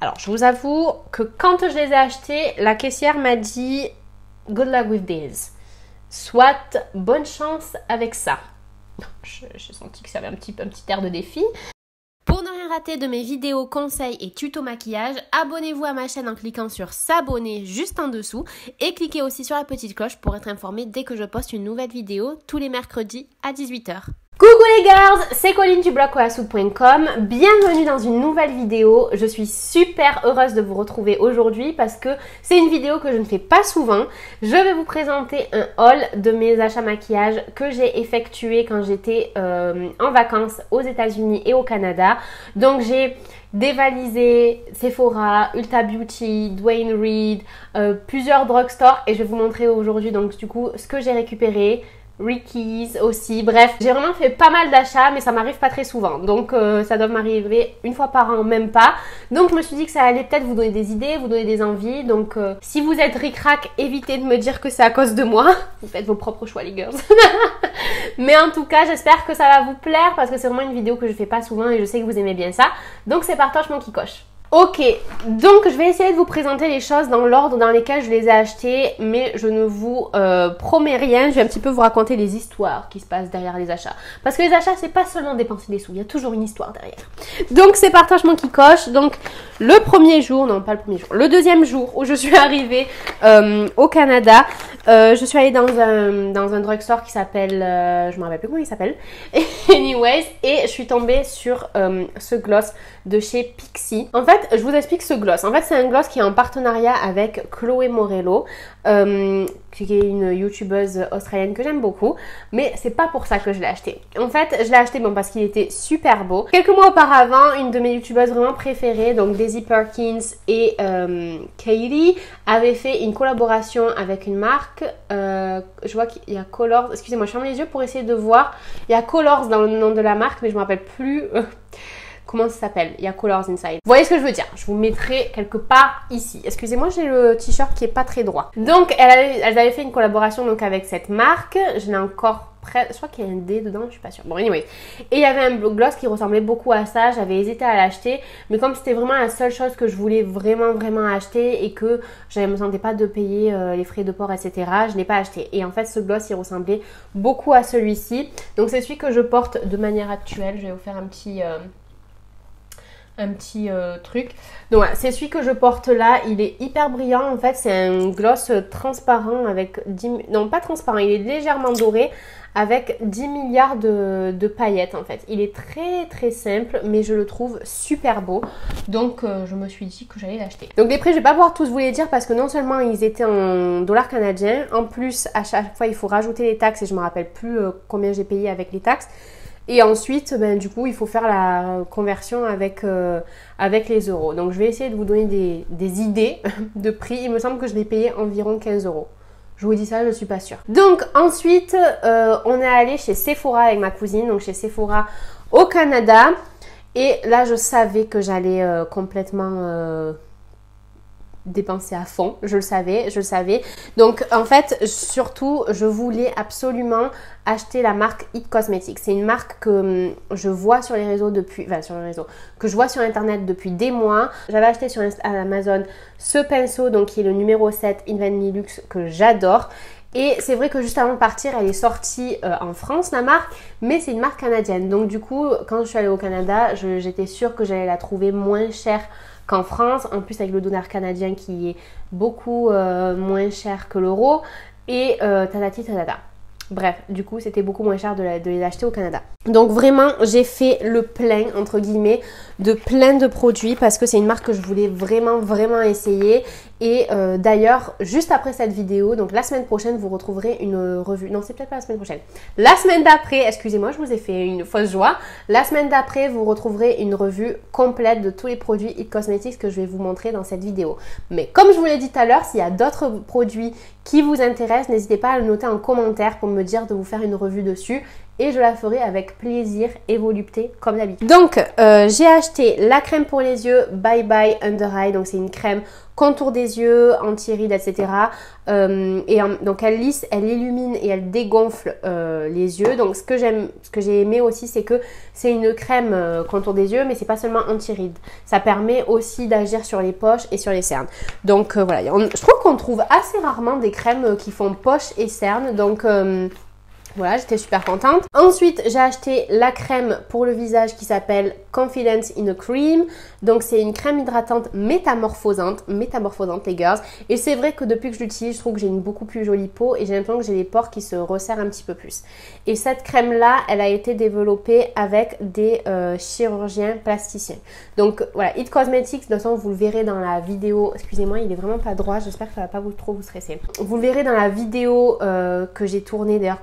Alors, je vous avoue que quand je les ai achetés, la caissière m'a dit « Good luck with these ». Soit, bonne chance avec ça. J'ai senti que ça avait un petit air de défi. Pour ne rien rater de mes vidéos, conseils et tutos maquillage, abonnez-vous à ma chaîne en cliquant sur s'abonner juste en dessous et cliquez aussi sur la petite cloche pour être informé dès que je poste une nouvelle vidéo tous les mercredis à 18 h. Coucou les girls, c'est Colline du blog kolasoude.com. Bienvenue dans une nouvelle vidéo. Je suis super heureuse de vous retrouver aujourd'hui parce que c'est une vidéo que je ne fais pas souvent. Je vais vous présenter un haul de mes achats maquillage que j'ai effectué quand j'étais en vacances aux États-Unis et au Canada. Donc j'ai dévalisé Sephora, Ulta Beauty, Dwayne Reed, plusieurs drugstores et je vais vous montrer aujourd'hui donc du coup ce que j'ai récupéré. Ricky's aussi, bref, j'ai vraiment fait pas mal d'achats mais ça m'arrive pas très souvent donc ça doit m'arriver une fois par an, même pas. Donc je me suis dit que ça allait peut-être vous donner des idées, vous donner des envies. Donc si vous êtes ric-rac, évitez de me dire que c'est à cause de moi. Vous faites vos propres choix les girls. Mais en tout cas j'espère que ça va vous plaire parce que c'est vraiment une vidéo que je fais pas souvent et je sais que vous aimez bien ça. Donc c'est partagement qui coche. Ok, donc je vais essayer de vous présenter les choses dans l'ordre dans lesquels je les ai achetées, mais je ne vous promets rien. Je vais un petit peu vous raconter les histoires qui se passent derrière les achats. Parce que les achats, c'est pas seulement dépenser des sous, il y a toujours une histoire derrière. Donc c'est partagement qui coche. Donc le premier jour, non pas le premier jour, le deuxième jour où je suis arrivée au Canada, je suis allée dans un drugstore qui s'appelle, je me rappelle plus comment il s'appelle, anyways, et je suis tombée sur ce gloss de chez Pixi. En fait, je vous explique ce gloss. En fait, c'est un gloss qui est en partenariat avec Chloé Morello, qui est une youtubeuse australienne que j'aime beaucoup, mais c'est pas pour ça que je l'ai acheté. En fait, je l'ai acheté parce qu'il était super beau. Quelques mois auparavant, une de mes youtubeuses vraiment préférées, donc Daisy Perkins et Katie, avaient fait une collaboration avec une marque. Je vois qu'il y a Colors. Excusez-moi, je ferme les yeux pour essayer de voir. Il y a Colors dans le nom de la marque, mais je me rappelle plus. Comment ça s'appelle? Il y a Colors Inside. Vous voyez ce que je veux dire? Je vous mettrai quelque part ici. Excusez-moi, j'ai le t-shirt qui est pas très droit. Donc, elles avaient fait une collaboration donc avec cette marque. Je l'ai encore près. Je crois qu'il y a un D dedans, je suis pas sûre. Bon, anyway. Et il y avait un gloss qui ressemblait beaucoup à ça. J'avais hésité à l'acheter. Mais comme c'était vraiment la seule chose que je voulais vraiment acheter et que je ne me sentais pas de payer les frais de port, etc., je ne l'ai pas acheté. Et en fait, ce gloss, il ressemblait beaucoup à celui-ci. Donc, c'est celui que je porte de manière actuelle. Je vais vous faire un petit truc. Donc voilà, c'est celui que je porte là. Il est hyper brillant. En fait, c'est un gloss transparent avec 10... Non, pas transparent. Il est légèrement doré avec 10 milliards de paillettes en fait. Il est très simple, mais je le trouve super beau. Donc, je me suis dit que j'allais l'acheter. Donc, les prix, je vais pas pouvoir tous vous les dire parce que non seulement ils étaient en dollars canadiens, en plus, à chaque fois, il faut rajouter les taxes et je me rappelle plus combien j'ai payé avec les taxes. Et ensuite, du coup, il faut faire la conversion avec les euros. Donc, je vais essayer de vous donner des idées de prix. Il me semble que je l'ai payé environ 15 €. Je vous dis ça, je suis pas sûre. Donc, ensuite, on est allé chez Sephora avec ma cousine. Donc, chez Sephora au Canada. Et là, je savais que j'allais complètement dépenser à fond, je le savais. Donc en fait, surtout, je voulais absolument acheter la marque It Cosmetics. C'est une marque que je vois sur les réseaux que je vois sur internet depuis des mois. J'avais acheté sur Amazon ce pinceau, donc qui est le numéro 7 Invent Me Luxe, que j'adore. Et c'est vrai que juste avant de partir, elle est sortie en France, la marque, mais c'est une marque canadienne. Donc du coup, quand je suis allée au Canada, j'étais sûre que j'allais la trouver moins chère qu'en France, en plus avec le dollar canadien qui est beaucoup moins cher que l'euro, et tatati tatata. Bref, du coup, c'était beaucoup moins cher de les acheter au Canada. Donc vraiment, j'ai fait le plein, entre guillemets, de plein de produits parce que c'est une marque que je voulais vraiment essayer. Et d'ailleurs, juste après cette vidéo, donc la semaine prochaine, vous retrouverez une revue. Non, c'est peut-être pas la semaine prochaine. La semaine d'après, excusez-moi, je vous ai fait une fausse joie. La semaine d'après, vous retrouverez une revue complète de tous les produits It Cosmetics que je vais vous montrer dans cette vidéo. Mais comme je vous l'ai dit tout à l'heure, s'il y a d'autres produits qui vous intéressent, n'hésitez pas à le noter en commentaire pour me dire de vous faire une revue dessus et je la ferai avec plaisir et volupté comme d'habitude. Donc j'ai acheté la crème pour les yeux Bye Bye Under Eye, donc c'est une crème contour des yeux, anti-rides, etc. Donc elle lisse, elle illumine et elle dégonfle les yeux. Donc ce que j'ai aimé aussi, c'est que c'est une crème contour des yeux, mais c'est pas seulement anti-rides. Ça permet aussi d'agir sur les poches et sur les cernes. Donc voilà, je trouve qu'on trouve assez rarement des crèmes qui font poche et cernes. Donc voilà, j'étais super contente. Ensuite, j'ai acheté la crème pour le visage qui s'appelle Confidence in a Cream. Donc, c'est une crème hydratante métamorphosante les girls. Et c'est vrai que depuis que je l'utilise, je trouve que j'ai une beaucoup plus jolie peau et j'ai l'impression que j'ai les pores qui se resserrent un petit peu plus. Et cette crème-là, elle a été développée avec des chirurgiens plasticiens. Donc, voilà, It Cosmetics, de toute façon, vous le verrez dans la vidéo. Excusez-moi, il est vraiment pas droit. J'espère que ça va pas trop vous stresser. Vous le verrez dans la vidéo que j'ai tournée, d'ailleurs,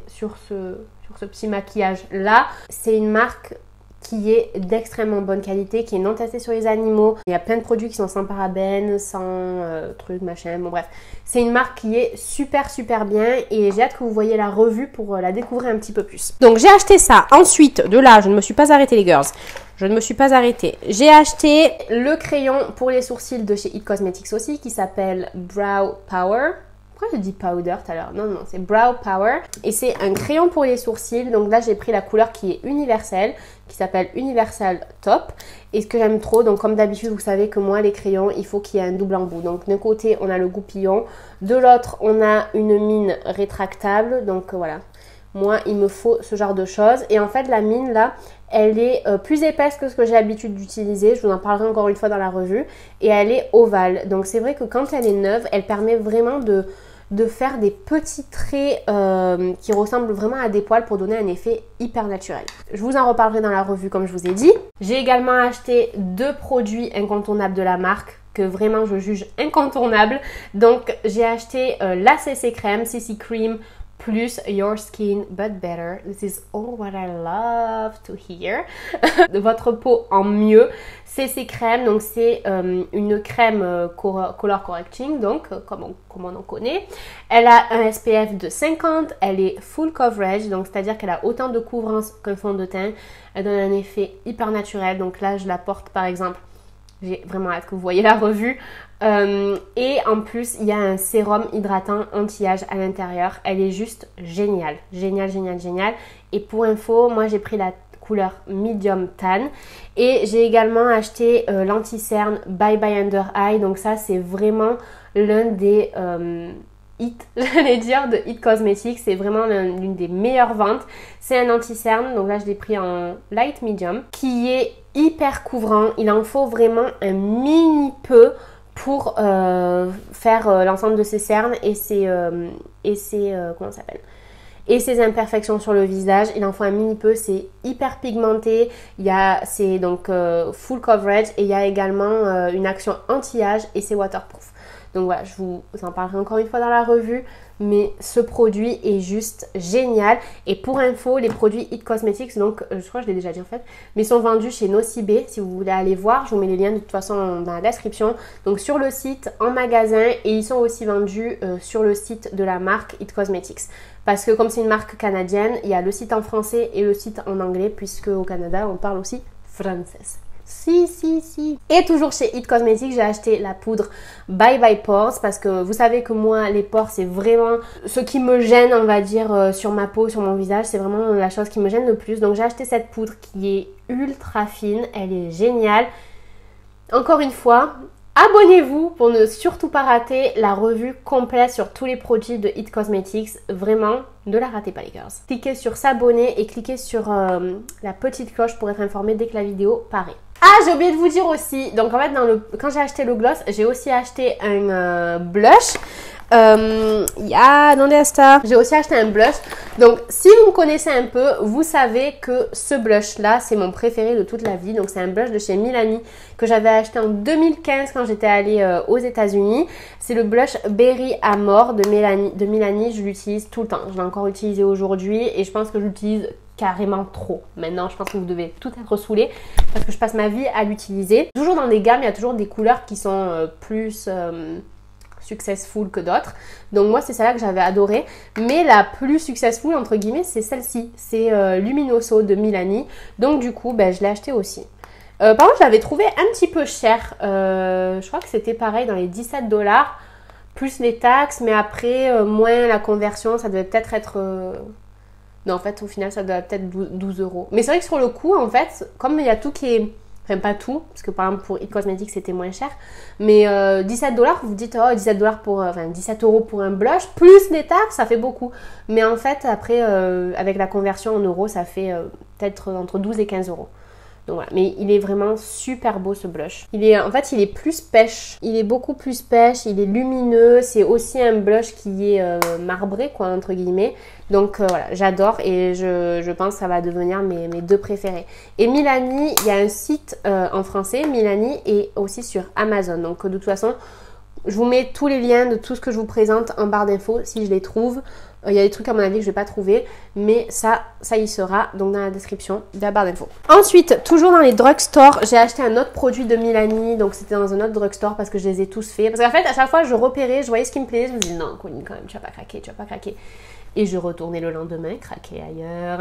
sur ce petit maquillage là. C'est une marque qui est d'extrêmement bonne qualité, qui est non testée sur les animaux. Il y a plein de produits qui sont sans parabènes, sans trucs machin, bon bref. C'est une marque qui est super bien et j'ai hâte que vous voyez la revue pour la découvrir un petit peu plus. Donc j'ai acheté ça. Ensuite de là, je ne me suis pas arrêtée les girls. Je ne me suis pas arrêtée. J'ai acheté le crayon pour les sourcils de chez It Cosmetics aussi qui s'appelle Brow Power. Pourquoi je dis powder tout à l'heure? Non, c'est Brow Power. Et c'est un crayon pour les sourcils. Donc là, j'ai pris la couleur qui est universelle, qui s'appelle Universal Top. Et ce que j'aime trop, donc comme d'habitude, vous savez que moi, les crayons, il faut qu'il y ait un double embout. Donc d'un côté, on a le goupillon. De l'autre, on a une mine rétractable. Donc voilà. Moi, il me faut ce genre de choses. Et en fait, la mine, là, elle est plus épaisse que ce que j'ai l'habitude d'utiliser. Je vous en parlerai encore une fois dans la revue. Et elle est ovale. Donc c'est vrai que quand elle est neuve, elle permet vraiment de faire des petits traits qui ressemblent vraiment à des poils pour donner un effet hyper naturel. Je vous en reparlerai dans la revue comme je vous ai dit. J'ai également acheté 2 produits incontournables de la marque que vraiment je juge incontournables. Donc j'ai acheté la CC Crème, CC Cream plus Your Skin But Better. This is all what I love to hear. Votre peau en mieux. CC Crème, donc c'est une crème color correcting, donc comme on en connaît. Elle a un SPF de 50, elle est full coverage, donc c'est-à-dire qu'elle a autant de couvrance qu'un fond de teint. Elle donne un effet hyper naturel, donc là je la porte par exemple. J'ai vraiment hâte que vous voyez la revue. Et en plus, il y a un sérum hydratant anti-âge à l'intérieur. Elle est juste géniale. Géniale. Et pour info, moi j'ai pris la couleur medium tan. Et j'ai également acheté l'anti-cerne Bye Bye Under Eye. Donc ça, c'est vraiment l'un des j'allais dire, de It Cosmetics. C'est vraiment l'une des meilleures ventes. C'est un anti-cerne, donc là je l'ai pris en light medium, qui est hyper couvrant. Il en faut vraiment un mini peu pour faire l'ensemble de ses cernes et ses comment ça s'appelle, et ses imperfections sur le visage. Il en faut un mini peu, c'est hyper pigmenté, c'est donc full coverage et il y a également une action anti-âge et c'est waterproof. Donc voilà, je vous en parlerai encore une fois dans la revue, mais ce produit est juste génial. Et pour info, les produits It Cosmetics, donc je crois que je l'ai déjà dit en fait, mais sont vendus chez Nocibé. Si vous voulez aller voir, je vous mets les liens de toute façon dans la description. Donc sur le site, en magasin, et ils sont aussi vendus sur le site de la marque It Cosmetics. Parce que comme c'est une marque canadienne, il y a le site en français et le site en anglais, puisque au Canada, on parle aussi français. Si. Et toujours chez It Cosmetics, j'ai acheté la poudre Bye Bye Pores parce que vous savez que moi, les pores, c'est vraiment ce qui me gêne, on va dire, sur ma peau, sur mon visage. C'est vraiment la chose qui me gêne le plus. Donc j'ai acheté cette poudre qui est ultra fine. Elle est géniale. Encore une fois, abonnez-vous pour ne surtout pas rater la revue complète sur tous les produits de It Cosmetics. Vraiment, ne la ratez pas les girls. Cliquez sur s'abonner et cliquez sur la petite cloche pour être informé dès que la vidéo paraît. Ah, j'ai oublié de vous dire aussi, donc en fait quand j'ai acheté le gloss, j'ai aussi acheté un blush. J'ai aussi acheté un blush. Donc si vous me connaissez un peu, vous savez que ce blush là c'est mon préféré de toute la vie. Donc c'est un blush de chez Milani que j'avais acheté en 2015 quand j'étais allée aux États-Unis. C'est le blush Berry Amore de Milani. Je l'utilise tout le temps. Je l'ai encore utilisé aujourd'hui et je pense que je l'utilise carrément trop. Maintenant, je pense que vous devez tout être saoulés parce que je passe ma vie à l'utiliser. Toujours dans des gammes, il y a toujours des couleurs qui sont plus successful que d'autres. Donc moi c'est celle-là que j'avais adorée. Mais la plus successful entre guillemets c'est celle-ci. C'est Luminoso de Milani. Donc du coup je l'ai acheté aussi. Par contre je l'avais trouvé un petit peu cher. Je crois que c'était pareil dans les 17$ plus les taxes. Mais après moins la conversion ça devait peut-être être... Non, en fait, au final, ça doit peut-être 12 euros. Mais c'est vrai que sur le coup, en fait, comme il y a tout qui est... Enfin, pas tout, parce que par exemple, pour It Cosmetics, c'était moins cher. Mais 17$, vous vous dites, oh, 17$ pour... Enfin, 17 euros pour un blush, plus les taxes, ça fait beaucoup. Mais en fait, après, avec la conversion en euros, ça fait peut-être entre 12 et 15 euros. Donc voilà, mais il est vraiment super beau ce blush. En fait, il est plus pêche. Il est beaucoup plus pêche, il est lumineux. C'est aussi un blush qui est marbré, quoi, entre guillemets. Donc voilà, j'adore et je pense que ça va devenir mes deux préférés. Et Milani, il y a un site en français, Milani, et aussi sur Amazon. Donc de toute façon, je vous mets tous les liens de tout ce que je vous présente en barre d'infos si je les trouve. Il y a des trucs à mon avis que je ne vais pas trouver, mais ça y sera donc dans la description de la barre d'infos. Ensuite, toujours dans les drugstores, j'ai acheté un autre produit de Milani, donc c'était dans un autre drugstore parce que je les ai tous faits. Parce qu'en fait, à chaque fois, je repérais, je voyais ce qui me plaisait, je me disais non, Colline, quand même, tu vas pas craquer, tu vas pas craquer. Et je retournais le lendemain, craquer ailleurs.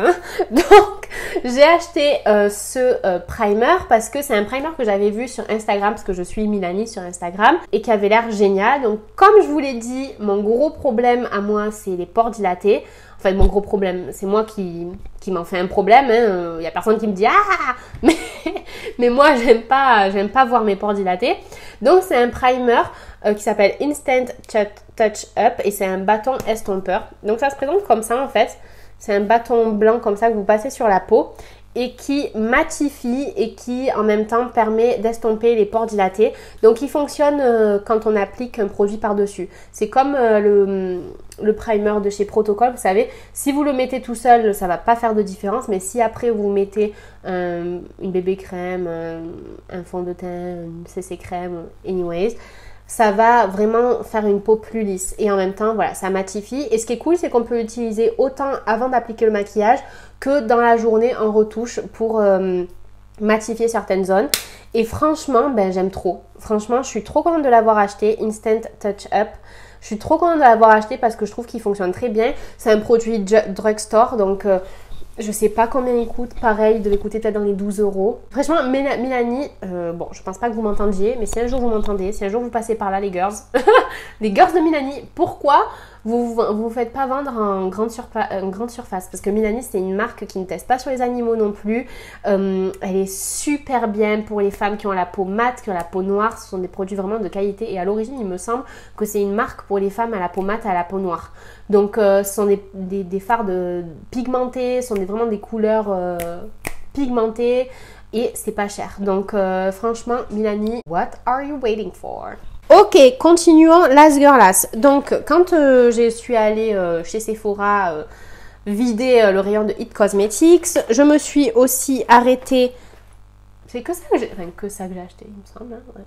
Donc, j'ai acheté ce primer parce que c'est un primer que j'avais vu sur Instagram, parce que je suis Milani sur Instagram, et qui avait l'air génial. Donc, comme je vous l'ai dit, mon gros problème à moi, c'est les pores dilatés. Enfin, mon gros problème, c'est moi qui m'en fais un problème. Il y a personne qui me dit « Ah !» mais moi, j'aime pas voir mes pores dilatés. Donc, c'est un primer qui s'appelle Instant Touch Up et c'est un bâton estompeur. Donc, ça se présente comme ça, en fait. C'est un bâton blanc comme ça que vous passez sur la peau et qui matifie et qui en même temps permet d'estomper les pores dilatés. Donc il fonctionne quand on applique un produit par-dessus. C'est comme le primer de chez Protocol, vous savez, si vous le mettez tout seul, ça va pas faire de différence, mais si après vous mettez une bébé crème, un fond de teint, une CC crème, anyways, ça va vraiment faire une peau plus lisse et en même temps voilà ça matifie et ce qui est cool c'est qu'on peut l'utiliser autant avant d'appliquer le maquillage que dans la journée en retouche pour matifier certaines zones et franchement j'aime trop. Franchement je suis trop contente de l'avoir acheté, Instant Touch Up. Je suis trop contente de l'avoir acheté parce que je trouve qu'il fonctionne très bien. C'est un produit drugstore donc je sais pas combien il coûte, pareil, il devait coûter peut-être dans les 12 euros. Franchement, Milani, bon, je pense pas que vous m'entendiez, mais si un jour vous m'entendez, si un jour vous passez par là, les girls, les girls de Milani, pourquoi vous faites pas vendre en grande surface? Parce que Milani, c'est une marque qui ne teste pas sur les animaux non plus. Elle est super bien pour les femmes qui ont la peau mate, qui ont la peau noire. Ce sont des produits vraiment de qualité. Et à l'origine, il me semble que c'est une marque pour les femmes à la peau mate et à la peau noire. Donc, ce sont des fards pigmentés, ce sont vraiment des couleurs pigmentées et c'est pas cher. Donc, franchement, Milani, what are you waiting for? Ok, continuons Las Girlas. Donc, quand je suis allée chez Sephora vider le rayon de It Cosmetics, je me suis aussi arrêtée... C'est que ça que j'ai acheté, il me semble. Hein, ouais.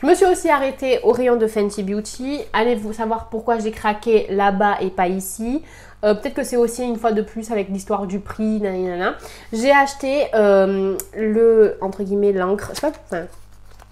Je me suis aussi arrêtée au rayon de Fenty Beauty. Allez-vous savoir pourquoi j'ai craqué là-bas et pas ici. Peut-être que c'est aussi une fois de plus avec l'histoire du prix, nanana. J'ai acheté entre guillemets, l'encre. Je sais pas, enfin,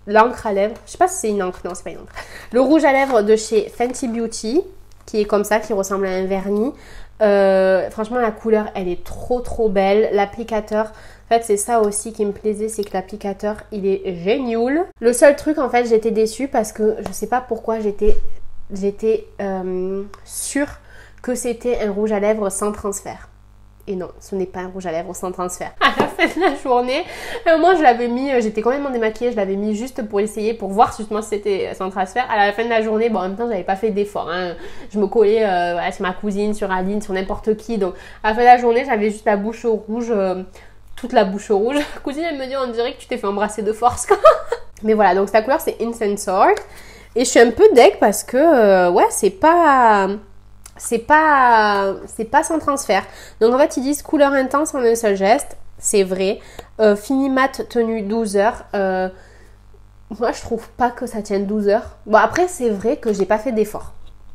l'encre à lèvres. Je sais pas si c'est une encre. Non, c'est pas une encre. Le rouge à lèvres de chez Fenty Beauty, qui est comme ça, qui ressemble à un vernis. Franchement, la couleur, elle est trop belle. L'applicateur... En fait, c'est ça aussi qui me plaisait, c'est que l'applicateur, il est génial. Le seul truc, en fait, j'étais déçue parce que je sais pas pourquoi j'étais sûre que c'était un rouge à lèvres sans transfert. Et non, ce n'est pas un rouge à lèvres sans transfert. À la fin de la journée, moi je l'avais mis, j'étais complètement démaquillée, je l'avais mis juste pour essayer, pour voir justement si c'était sans transfert. À la fin de la journée, bon en même temps j'avais pas fait d'effort, hein. Je me collais voilà, sur ma cousine, sur Aline, sur n'importe qui. Donc à la fin de la journée, j'avais juste la bouche rouge, toute la bouche rouge. La cousine elle me dit on dirait que tu t'es fait embrasser de force. Mais voilà, donc sa couleur c'est Incense Sword. Et je suis un peu deg parce que ouais c'est pas sans transfert. Donc en fait ils disent couleur intense en un seul geste. C'est vrai. Fini mat tenue 12 heures. Moi je trouve pas que ça tienne 12 heures. Bon après c'est vrai que j'ai pas fait d'effort.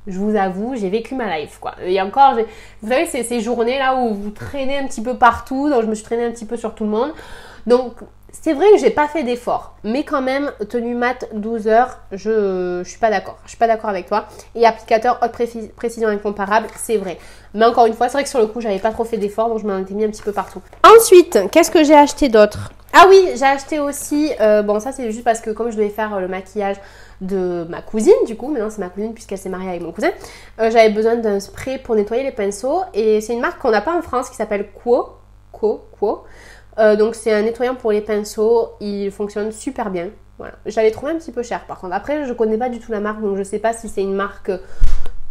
Je vous avoue, j'ai vécu ma life quoi. Et encore, vous savez ces journées là où vous traînez un petit peu partout. Donc je me suis traînée un petit peu sur tout le monde. Donc C'est vrai que j'ai pas fait d'effort, mais quand même, tenue mat 12 heures, je suis pas d'accord. Je suis pas d'accord avec toi. Et applicateur haute précision incomparable, c'est vrai. Mais encore une fois, c'est vrai que sur le coup, j'avais pas trop fait d'effort, donc je m'en étais mis un petit peu partout. Ensuite, qu'est-ce que j'ai acheté d'autre? Ah oui, j'ai acheté aussi, bon ça c'est juste parce que comme je devais faire le maquillage de ma cousine, du coup, maintenant c'est ma cousine puisqu'elle s'est mariée avec mon cousin, j'avais besoin d'un spray pour nettoyer les pinceaux et c'est une marque qu'on n'a pas en France qui s'appelle Quo. Donc c'est un nettoyant pour les pinceaux, il fonctionne super bien. Voilà. J'avais trouvé un petit peu cher par contre. Après je connais pas du tout la marque donc je sais pas si c'est une marque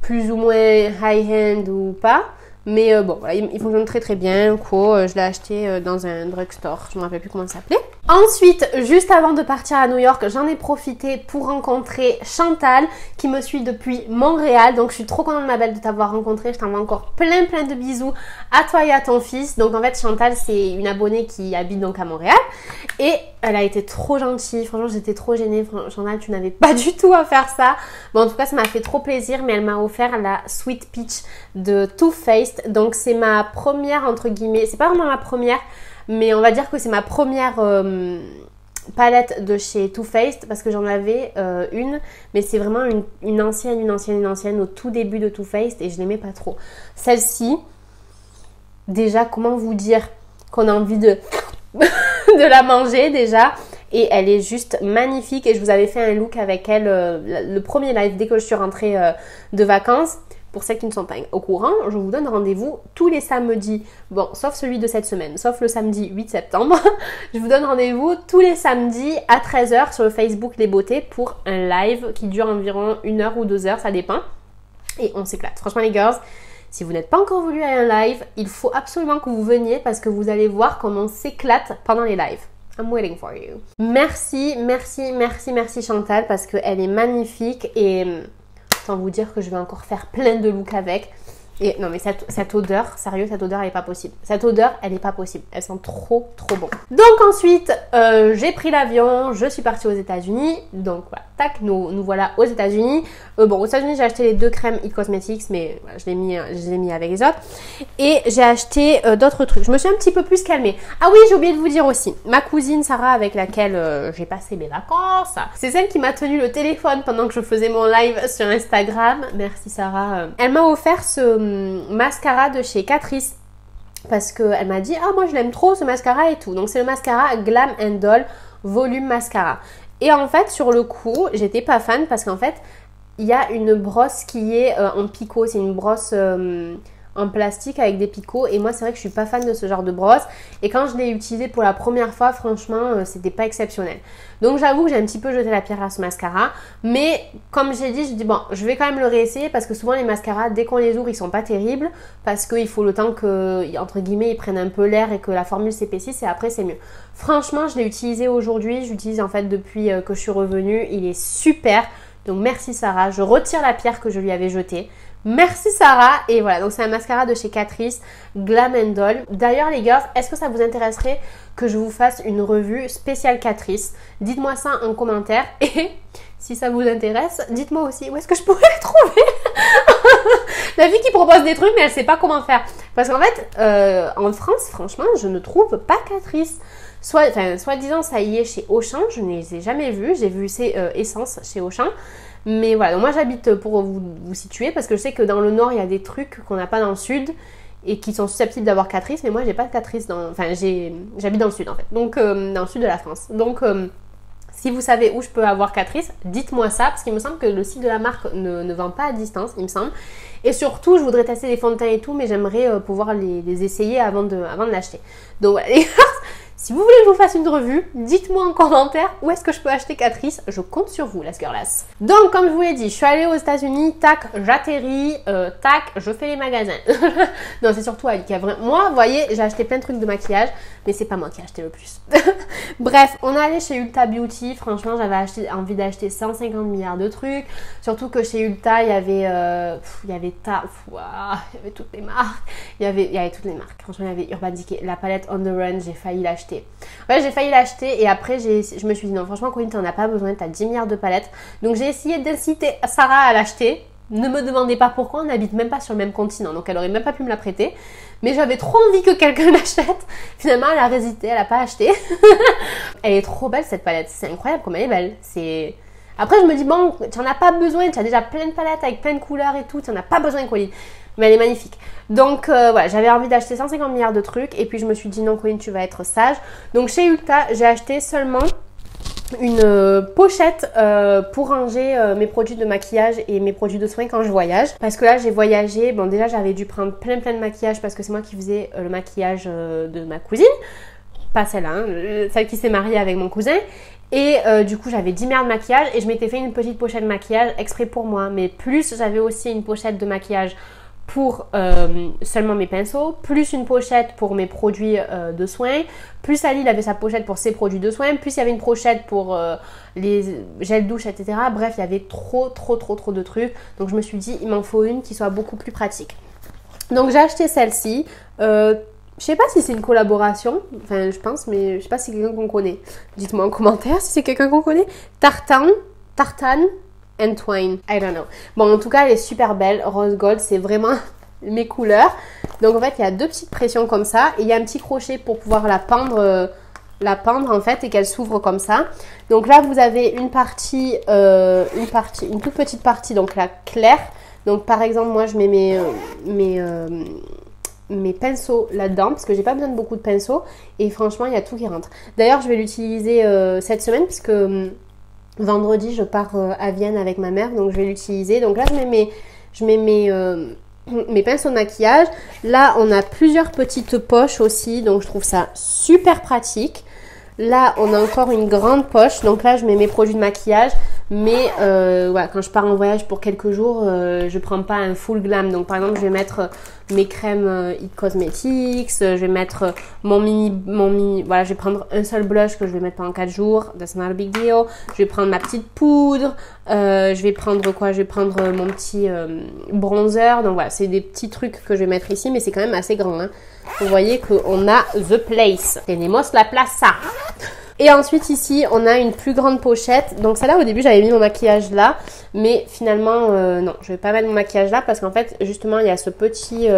plus ou moins high-end ou pas. Mais bon voilà, il fonctionne très très bien. Je l'ai acheté dans un drugstore, je me rappelle plus comment ça s'appelait. Ensuite, juste avant de partir à New York, j'en ai profité pour rencontrer Chantal qui me suit depuis Montréal. Donc je suis trop contente ma belle de t'avoir rencontré. Je t'envoie encore plein de bisous à toi et à ton fils. Donc en fait Chantal c'est une abonnée qui habite donc à Montréal. Et elle a été trop gentille. Franchement j'étais trop gênée. Chantal tu n'avais pas du tout à faire ça. Bon en tout cas ça m'a fait trop plaisir. Mais elle m'a offert la Sweet Peach de Too Faced. Donc c'est ma première entre guillemets. C'est pas vraiment ma première. Mais on va dire que c'est ma première palette de chez Too Faced parce que j'en avais une. Mais c'est vraiment une ancienne au tout début de Too Faced et je l'aimais pas trop. Celle-ci, déjà comment vous dire qu'on a envie de, de la manger déjà. Et elle est juste magnifique et je vous avais fait un look avec elle le premier live dès que je suis rentrée de vacances. Pour celles qui ne sont pas au courant, je vous donne rendez-vous tous les samedis, bon, sauf celui de cette semaine, sauf le samedi 8 septembre. Je vous donne rendez-vous tous les samedis à 13 h sur le Facebook Les Beautés pour un live qui dure environ 1 heure ou 2 heures, ça dépend. Et on s'éclate. Franchement les girls, si vous n'êtes pas encore venu à un live, il faut absolument que vous veniez parce que vous allez voir comment on s'éclate pendant les lives. I'm waiting for you. Merci Chantal parce qu'elle est magnifique et... sans vous dire que je vais encore faire plein de looks avec. Et non mais cette odeur, sérieux, cette odeur elle est pas possible. Cette odeur elle est pas possible. Elle sent trop bon. Donc ensuite, j'ai pris l'avion, je suis partie aux États-Unis. Donc voilà, tac, nous voilà aux États-Unis. Bon, aux États-Unis j'ai acheté les 2 crèmes It Cosmetics, mais voilà, je les ai mis avec les autres. Et j'ai acheté d'autres trucs. Je me suis un petit peu plus calmée. Ah oui, j'ai oublié de vous dire aussi, ma cousine Sarah avec laquelle j'ai passé mes vacances, c'est celle qui m'a tenu le téléphone pendant que je faisais mon live sur Instagram. Merci Sarah. Elle m'a offert ce mascara de chez Catrice parce qu'elle m'a dit ah moi je l'aime trop ce mascara et tout. Donc c'est le mascara Glam Doll Volume Mascara. Et en fait sur le coup j'étais pas fan parce qu'en fait il y a une brosse qui est en picot. C'est une brosse en plastique avec des picots et moi c'est vrai que je suis pas fan de ce genre de brosse et quand je l'ai utilisé pour la première fois franchement c'était pas exceptionnel. Donc j'avoue que j'ai un petit peu jeté la pierre à ce mascara, mais comme j'ai dit, je dis bon je vais quand même le réessayer parce que souvent les mascaras dès qu'on les ouvre ils sont pas terribles parce qu'il faut le temps que entre guillemets ils prennent un peu l'air et que la formule s'épaississe et après c'est mieux. Franchement je l'ai utilisé aujourd'hui, j'utilise en fait depuis que je suis revenue, il est super. Donc merci Sarah, je retire la pierre que je lui avais jetée. Merci Sarah. Et voilà, donc c'est un mascara de chez Catrice, Glam Doll. D'ailleurs les girls, est-ce que ça vous intéresserait que je vous fasse une revue spéciale Catrice? Dites-moi ça en commentaire. Et si ça vous intéresse, dites-moi aussi où est-ce que je pourrais le trouver. La fille qui propose des trucs mais elle sait pas comment faire. Parce qu'en fait, en France, franchement, je ne trouve pas Catrice. Soi-disant ça y est chez Auchan, je ne les ai jamais vus. J'ai vu ces essences chez Auchan. Mais voilà, donc moi j'habite pour vous situer parce que je sais que dans le nord il y a des trucs qu'on n'a pas dans le sud et qui sont susceptibles d'avoir Catrice, mais moi j'ai pas de Catrice j'habite dans le sud en fait, donc dans le sud de la France. Donc si vous savez où je peux avoir Catrice, dites-moi ça parce qu'il me semble que le site de la marque ne vend pas à distance, il me semble. Et surtout, je voudrais tester les fonds de teint et tout, mais j'aimerais pouvoir les essayer avant de l'acheter. Donc voilà, les gars, si vous voulez que je vous fasse une revue, dites-moi en commentaire où est-ce que je peux acheter Catrice. Je compte sur vous, las girlas. Donc, comme je vous l'ai dit, je suis allée aux États-Unis, tac, j'atterris, tac, je fais les magasins. Non, c'est surtout elle qui a vraiment... Moi, vous voyez, j'ai acheté plein de trucs de maquillage, mais c'est pas moi qui ai acheté le plus. Bref, on est allé chez Ulta Beauty. Franchement, j'avais envie d'acheter 150 milliards de trucs. Surtout que chez Ulta, il y avait toutes les marques. Il y avait toutes les marques. Franchement, il y avait Urban Decay, la palette On The Run, j'ai failli l'acheter. Ouais, j'ai failli l'acheter et après je me suis dit non, franchement Corinne, t'en as pas besoin, t'as 10 milliards de palettes. Donc j'ai essayé d'inciter Sarah à l'acheter. Ne me demandez pas pourquoi, on n'habite même pas sur le même continent, donc elle aurait même pas pu me la prêter. Mais j'avais trop envie que quelqu'un l'achète. Finalement, elle a résisté, elle a pas acheté. Elle est trop belle cette palette, c'est incroyable comme elle est belle. Après, je me dis, bon, tu n'en as pas besoin, tu as déjà plein de palettes avec plein de couleurs et tout, tu n'en as pas besoin, Colline. Mais elle est magnifique. Donc voilà, j'avais envie d'acheter 150 milliards de trucs et puis je me suis dit, non, Colline, tu vas être sage. Donc chez Ulta, j'ai acheté seulement une pochette pour ranger mes produits de maquillage et mes produits de soins quand je voyage. Parce que là, j'ai voyagé, bon déjà, j'avais dû prendre plein de maquillage parce que c'est moi qui faisais le maquillage de ma cousine. Pas celle-là, hein, celle qui s'est mariée avec mon cousin. Et du coup, j'avais 10 milliards de maquillage et je m'étais fait une petite pochette de maquillage exprès pour moi. Mais plus, j'avais aussi une pochette de maquillage pour seulement mes pinceaux, plus une pochette pour mes produits de soins, plus Ali il avait sa pochette pour ses produits de soins, plus il y avait une pochette pour les gels douche, etc. Bref, il y avait trop de trucs. Donc je me suis dit, il m'en faut une qui soit beaucoup plus pratique. Donc j'ai acheté celle-ci. Je sais pas si c'est une collaboration, enfin je pense, mais je sais pas si c'est quelqu'un qu'on connaît. Dites-moi en commentaire si c'est quelqu'un qu'on connaît. Tartan and Twine, I don't know. Bon, en tout cas, elle est super belle. Rose Gold, c'est vraiment mes couleurs. Donc, en fait, il y a deux petites pressions comme ça. Et il y a un petit crochet pour pouvoir la pendre en fait, et qu'elle s'ouvre comme ça. Donc là, vous avez une toute petite partie, donc la claire. Donc, par exemple, moi, je mets mes pinceaux là-dedans parce que j'ai pas besoin de beaucoup de pinceaux. Et franchement, il y a tout qui rentre. D'ailleurs, je vais l'utiliser cette semaine parce que vendredi, je pars à Vienne avec ma mère, donc je vais l'utiliser. Donc là, je mets mes pinceaux de maquillage. Là, on a plusieurs petites poches aussi, donc je trouve ça super pratique. Là, on a encore une grande poche, donc là, je mets mes produits de maquillage. Mais voilà, quand je pars en voyage pour quelques jours, je prends pas un full glam. Donc par exemple, je vais mettre mes crèmes It Cosmetics, je vais mettre mon mini, voilà, je vais prendre un seul blush que je vais mettre pendant 4 jours, that's not a big deal. Je vais prendre ma petite poudre, je vais prendre quoi? Je vais prendre mon petit bronzer. Donc voilà, c'est des petits trucs que je vais mettre ici, mais c'est quand même assez grand, hein. Vous voyez qu'on a the place. Tenemos la plaza. Et ensuite ici, on a une plus grande pochette. Donc celle-là, au début, j'avais mis mon maquillage là. Mais finalement, non, je vais pas mettre mon maquillage là parce qu'en fait, justement, il y a ce petit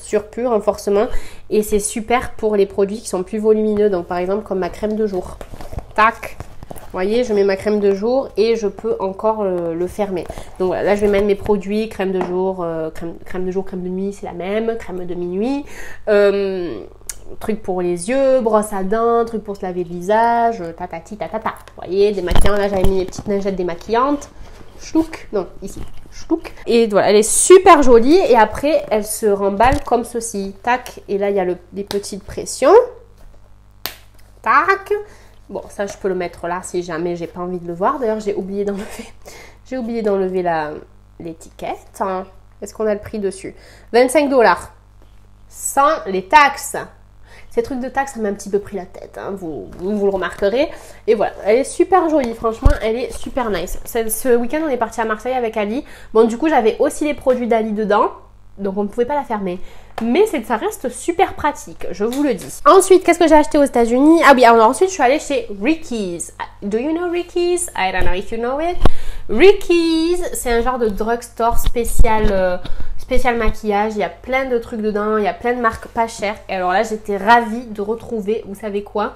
surplus, renforcement. Et c'est super pour les produits qui sont plus volumineux. Donc par exemple, comme ma crème de jour. Tac. Vous voyez, je mets ma crème de jour et je peux encore le fermer. Donc voilà, là, je vais mettre mes produits. Crème de jour, crème de jour, crème de nuit, c'est la même. Crème de minuit. Truc pour les yeux, brosse à dents, truc pour se laver le visage, tatati tatata. Vous voyez, démaquillant, là j'avais mis les petites lingettes démaquillantes. Chlouc, non, ici, chlouc. Et voilà, elle est super jolie et après elle se remballe comme ceci. Tac, et là il y a les petites pressions. Tac. Bon, ça je peux le mettre là si jamais j'ai pas envie de le voir. D'ailleurs, j'ai oublié d'enlever. J'ai oublié d'enlever l'étiquette. Est-ce qu'on a le prix dessus? 25 $. Sans les taxes. Ces trucs de taxes, ça m'a un petit peu pris la tête, hein, vous le remarquerez. Et voilà, elle est super jolie, franchement, elle est super nice. Ce week-end, on est parti à Marseille avec Ali. Bon, du coup, j'avais aussi les produits d'Ali dedans, donc on ne pouvait pas la fermer. Mais ça reste super pratique, je vous le dis. Ensuite, qu'est-ce que j'ai acheté aux États-Unis? Ah oui, alors ensuite, je suis allée chez Ricky's. Do you know Ricky's? I don't know if you know it. Ricky's, c'est un genre de drugstore spécial maquillage, il y a plein de trucs dedans, il y a plein de marques pas chères. Et alors là, j'étais ravie de retrouver, vous savez quoi?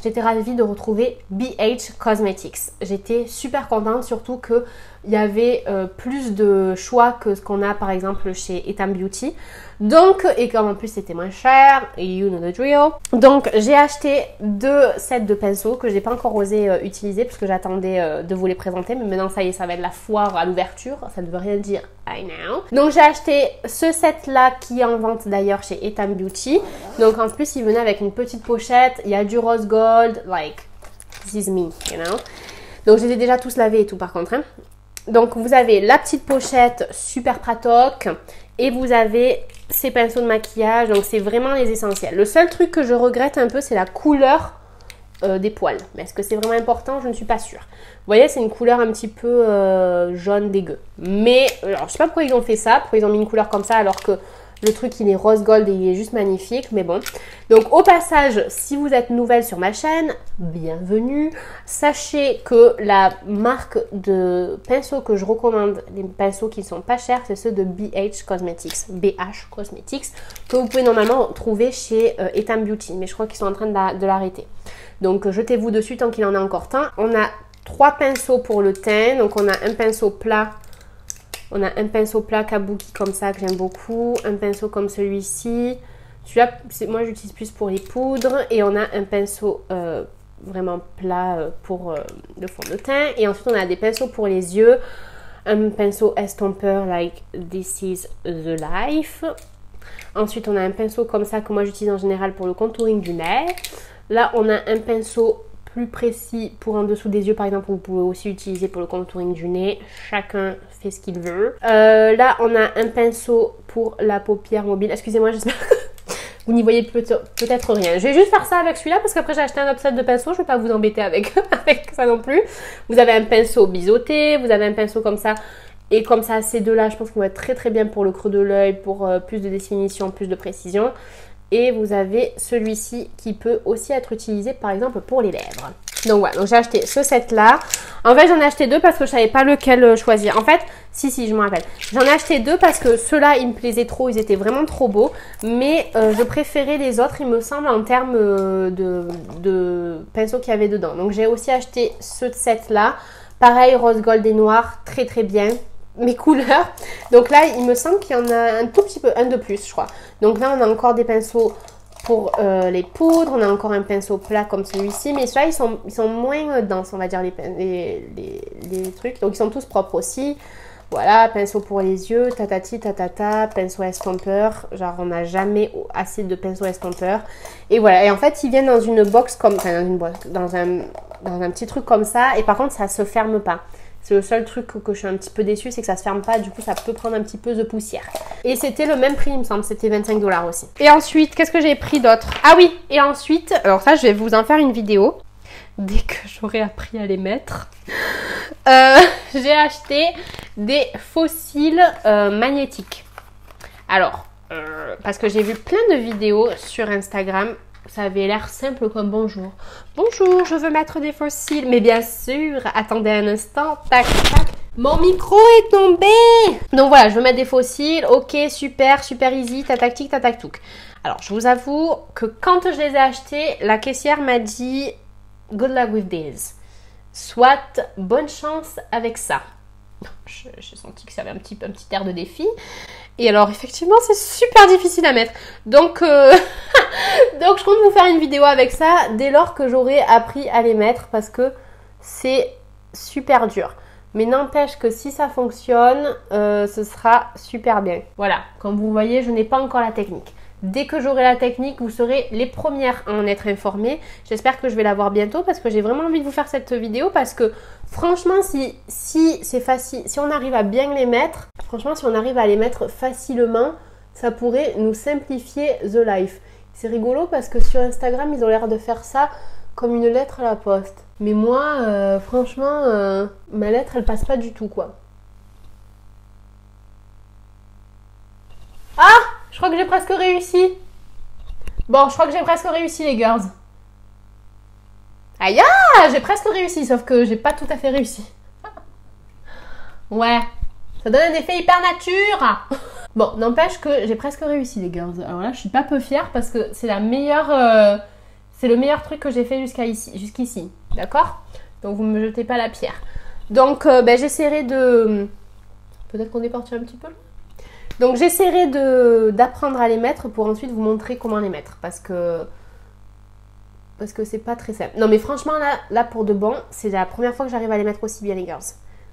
J'étais ravie de retrouver BH Cosmetics. J'étais super contente, surtout qu'il y avait plus de choix que ce qu'on a par exemple chez Etam Beauty. Donc, et comme en plus c'était moins cher, you know the drill. Donc j'ai acheté 2 sets de pinceaux que je n'ai pas encore osé utiliser parce que j'attendais de vous les présenter. Mais maintenant ça y est, ça va être la foire à l'ouverture. Ça ne veut rien dire, I know. Donc j'ai acheté ce set là qui est en vente d'ailleurs chez Etam Beauty. Donc en plus il venait avec une petite pochette. Il y a du rose gold, like this is me, you know. Donc je les ai déjà tous lavés et tout par contre, hein. Donc vous avez la petite pochette super pratoc et vous avez ces pinceaux de maquillage, donc c'est vraiment les essentiels. Le seul truc que je regrette un peu, c'est la couleur des poils. Mais est-ce que c'est vraiment important? Je ne suis pas sûre. Vous voyez, c'est une couleur un petit peu jaune dégueu. Mais alors, je sais pas pourquoi ils ont fait ça, pourquoi ils ont mis une couleur comme ça alors que Le truc, il est rose gold et il est juste magnifique, mais bon. Donc, au passage, si vous êtes nouvelle sur ma chaîne, bienvenue. Sachez que la marque de pinceaux que je recommande, les pinceaux qui ne sont pas chers, c'est ceux de BH Cosmetics, que vous pouvez normalement trouver chez Etam Beauty, mais je crois qu'ils sont en train de l'arrêter. Donc, jetez-vous dessus tant qu'il en a encore temps. On a 3 pinceaux pour le teint, donc on a un pinceau plat. On a un pinceau plat kabuki comme ça que j'aime beaucoup. Un pinceau comme celui-ci. Celui-là, moi j'utilise plus pour les poudres. Et on a un pinceau vraiment plat pour le fond de teint. Et ensuite on a des pinceaux pour les yeux. Un pinceau estompeur like This is the Life. Ensuite on a un pinceau comme ça que moi j'utilise en général pour le contouring du nez. Là on a un pinceau plus précis pour en dessous des yeux par exemple, vous pouvez aussi utiliser pour le contouring du nez, chacun fait ce qu'il veut. Là on a un pinceau pour la paupière mobile, excusez-moi, j'espère que vous n'y voyez peut-être rien. Je vais juste faire ça avec celui-là parce qu'après j'ai acheté un autre set de pinceaux, je ne vais pas vous embêter avec, avec ça non plus. Vous avez un pinceau biseauté, vous avez un pinceau comme ça. Et comme ça, ces deux-là, je pense qu'ils vont être très très bien pour le creux de l'œil, pour plus de définition, plus de précision. Et vous avez celui-ci qui peut aussi être utilisé par exemple pour les lèvres. Donc voilà, donc j'ai acheté ce set là. En fait j'en ai acheté 2 parce que je savais pas lequel choisir. En fait, si je me rappelle. J'en ai acheté 2 parce que ceux-là ils me plaisaient trop, ils étaient vraiment trop beaux. Mais je préférais les autres il me semble en termes de pinceaux qu'il y avait dedans. Donc j'ai aussi acheté ce set là. Pareil, rose gold et noir, très très bien. Mes couleurs. Donc là, il me semble qu'il y en a un tout petit peu, un de plus, je crois. Donc là, on a encore des pinceaux pour les poudres. On a encore un pinceau plat comme celui-ci. Mais ceux-là, ils sont moins denses, on va dire, les trucs. Donc, ils sont tous propres aussi. Voilà, pinceau pour les yeux, tatati, tatata, pinceau estompeur. Genre, on n'a jamais assez de pinceau estompeur. Et voilà. Et en fait, ils viennent dans une box comme... Enfin, dans une boîte, dans un petit truc comme ça. Et par contre, ça se ferme pas. C'est le seul truc que je suis un petit peu déçue, c'est que ça se ferme pas, du coup ça peut prendre un petit peu de poussière. Et c'était le même prix, il me semble, c'était 25 $ aussi. Et ensuite, qu'est-ce que j'ai pris d'autre? Ah oui, et ensuite, alors ça je vais vous en faire une vidéo, dès que j'aurai appris à les mettre. J'ai acheté des fossiles magnétiques. Alors, parce que j'ai vu plein de vidéos sur Instagram. Ça avait l'air simple comme bonjour. Bonjour, je veux mettre des fossiles. Mais bien sûr, attendez un instant. Tac, tac. Mon micro est tombé. Donc voilà, je veux mettre des fossiles. Ok, super, super easy. Tatac, tic, tatac, touc. Alors, je vous avoue que quand je les ai achetés, la caissière m'a dit good luck with these. Soit bonne chance avec ça. J'ai senti que ça avait un petit air de défi. Et alors effectivement c'est super difficile à mettre. Donc, donc je compte vous faire une vidéo avec ça dès lors que j'aurai appris à les mettre parce que c'est super dur. Mais n'empêche que si ça fonctionne, ce sera super bien. Voilà, comme vous voyez, je n'ai pas encore la technique. Dès que j'aurai la technique, vous serez les premières à en être informées. J'espère que je vais l'avoir bientôt parce que j'ai vraiment envie de vous faire cette vidéo parce que franchement, si c'est facile, si on arrive à bien les mettre, franchement, si on arrive à les mettre facilement, ça pourrait nous simplifier the life. C'est rigolo parce que sur Instagram, ils ont l'air de faire ça comme une lettre à la poste. Mais moi, franchement, ma lettre, elle passe pas du tout, quoi. Ah! Je crois que j'ai presque réussi. Bon, je crois que j'ai presque réussi, les girls. Aïe, j'ai presque réussi, sauf que j'ai pas tout à fait réussi. Ouais, ça donne un effet hyper nature. Bon, n'empêche que j'ai presque réussi, les girls. Alors là, je suis pas peu fière parce que c'est la meilleure... c'est le meilleur truc que j'ai fait jusqu'ici. D'accord? Donc, vous me jetez pas la pierre. Donc, j'essaierai de... Peut-être qu'on est parti un petit peu là. Donc j'essaierai d'apprendre à les mettre pour ensuite vous montrer comment les mettre parce que c'est pas très simple. Non mais franchement là pour de bon, c'est la première fois que j'arrive à les mettre aussi bien les girls.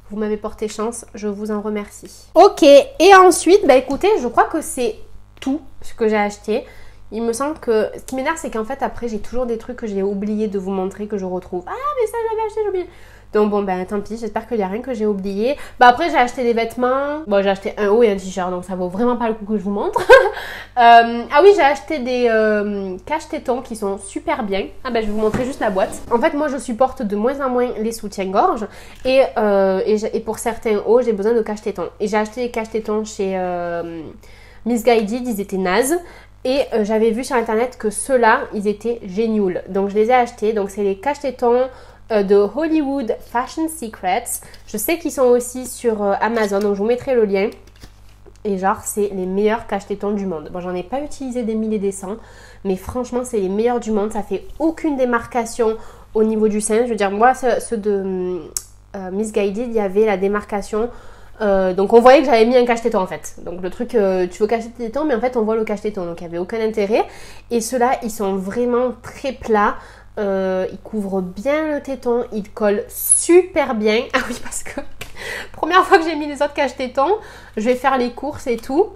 Vous m'avez porté chance, je vous en remercie. Ok, et ensuite, écoutez, je crois que c'est tout ce que j'ai acheté. Il me semble que ce qui m'énerve c'est qu'en fait après j'ai toujours des trucs que j'ai oublié de vous montrer que je retrouve. Ah mais ça j'avais acheté, j'ai oublié. Donc bon tant pis, j'espère qu'il n'y a rien que j'ai oublié. Après j'ai acheté des vêtements. Bon j'ai acheté un haut et un t-shirt donc ça vaut vraiment pas le coup que je vous montre. Ah oui j'ai acheté des cache-tétons qui sont super bien. Ah je vais vous montrer juste la boîte. En fait moi je supporte de moins en moins les soutiens-gorge. Et pour certains hauts j'ai besoin de cache-tétons. Et j'ai acheté des cache-tétons chez... Missguided, ils étaient nazes. Et j'avais vu sur internet que ceux-là, ils étaient géniaux. Donc je les ai achetés. Donc c'est les cache-tétons de Hollywood Fashion Secrets. Je sais qu'ils sont aussi sur Amazon, donc je vous mettrai le lien. Et genre, c'est les meilleurs cache-tétons du monde. Bon, j'en ai pas utilisé des milliers et des cents, mais franchement, c'est les meilleurs du monde. Ça fait aucune démarcation au niveau du sein. Je veux dire, moi, ceux de Missguided, il y avait la démarcation. Donc on voyait que j'avais mis un cache-téton en fait. Donc le truc, tu veux cacher tes tétons, mais en fait on voit le cache-téton. Donc il n'y avait aucun intérêt. Et ceux-là, ils sont vraiment très plats. Ils couvrent bien le téton. Ils collent super bien. Ah oui, parce que première fois que j'ai mis les autres cache-tétons, je vais faire les courses et tout.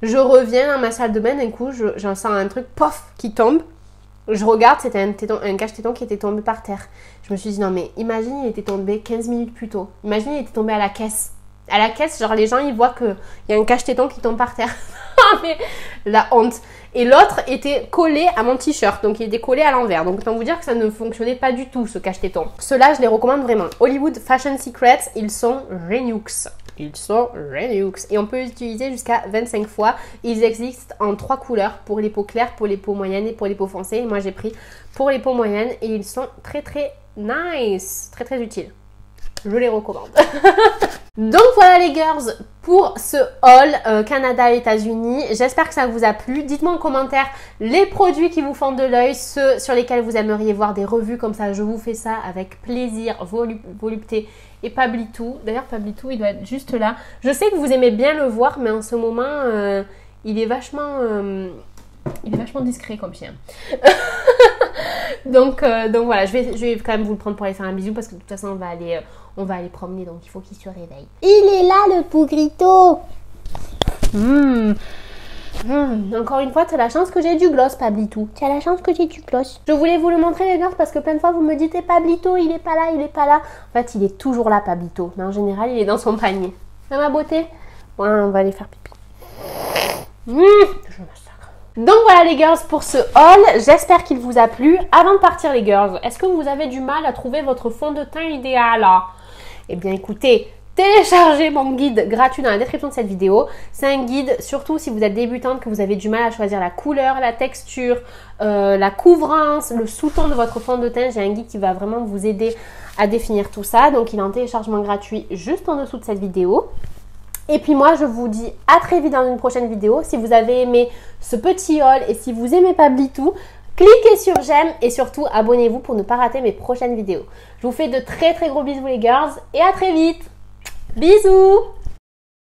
Je reviens dans ma salle de bain, d'un coup, j'en sens un truc, pof, qui tombe. Je regarde, c'était un cache-téton qui était tombé par terre. Je me suis dit, non mais imagine, il était tombé 15 minutes plus tôt. Imagine, il était tombé à la caisse. À la caisse, genre les gens, ils voient qu'il y a un cache-téton qui tombe par terre. Mais la honte. Et l'autre était collé à mon t-shirt. Donc il était collé à l'envers. Donc autant vous dire que ça ne fonctionnait pas du tout, ce cache-téton. Ceux-là, je les recommande vraiment. Hollywood Fashion Secrets, ils sont Renux. Ils sont Renux. Et on peut les utiliser jusqu'à 25 fois. Ils existent en 3 couleurs. Pour les peaux claires, pour les peaux moyennes et pour les peaux foncées. Et moi, j'ai pris pour les peaux moyennes. Et ils sont très très nice. Très très utiles. Je les recommande. Donc voilà les girls pour ce haul Canada et États-Unis. J'espère que ça vous a plu. Dites-moi en commentaire les produits qui vous font de l'œil, ceux sur lesquels vous aimeriez voir des revues comme ça. Je vous fais ça avec plaisir. Volupté et Pablitou. D'ailleurs Pablitou, il doit être juste là. Je sais que vous aimez bien le voir, mais en ce moment, il est vachement discret comme chien. donc voilà, je vais quand même vous le prendre pour aller faire un bisou parce que de toute façon on va aller promener, donc il faut qu'il se réveille. Il est là le pougrito. Encore une fois, tu as la chance que j'ai du gloss, Pablitou. Tu as la chance que j'ai du gloss. Je voulais vous le montrer les gars parce que plein de fois vous me dites Pablito, il est pas là, il est pas là. En fait, il est toujours là, Pablito. Mais en général, il est dans son panier. Ah, ma beauté. Bon, on va aller faire pipi. Je massacre. Donc voilà les girls pour ce haul. J'espère qu'il vous a plu. Avant de partir les girls, est-ce que vous avez du mal à trouver votre fond de teint idéal? Eh bien écoutez, téléchargez mon guide gratuit dans la description de cette vidéo. C'est un guide, surtout si vous êtes débutante, que vous avez du mal à choisir la couleur, la texture, la couvrance, le sous-ton de votre fond de teint. J'ai un guide qui va vraiment vous aider à définir tout ça. Donc il est en téléchargement gratuit juste en dessous de cette vidéo. Et puis moi, je vous dis à très vite dans une prochaine vidéo. Si vous avez aimé ce petit haul et si vous aimez Pablitou, cliquez sur j'aime et surtout abonnez-vous pour ne pas rater mes prochaines vidéos. Je vous fais de très très gros bisous les girls et à très vite. Bisous!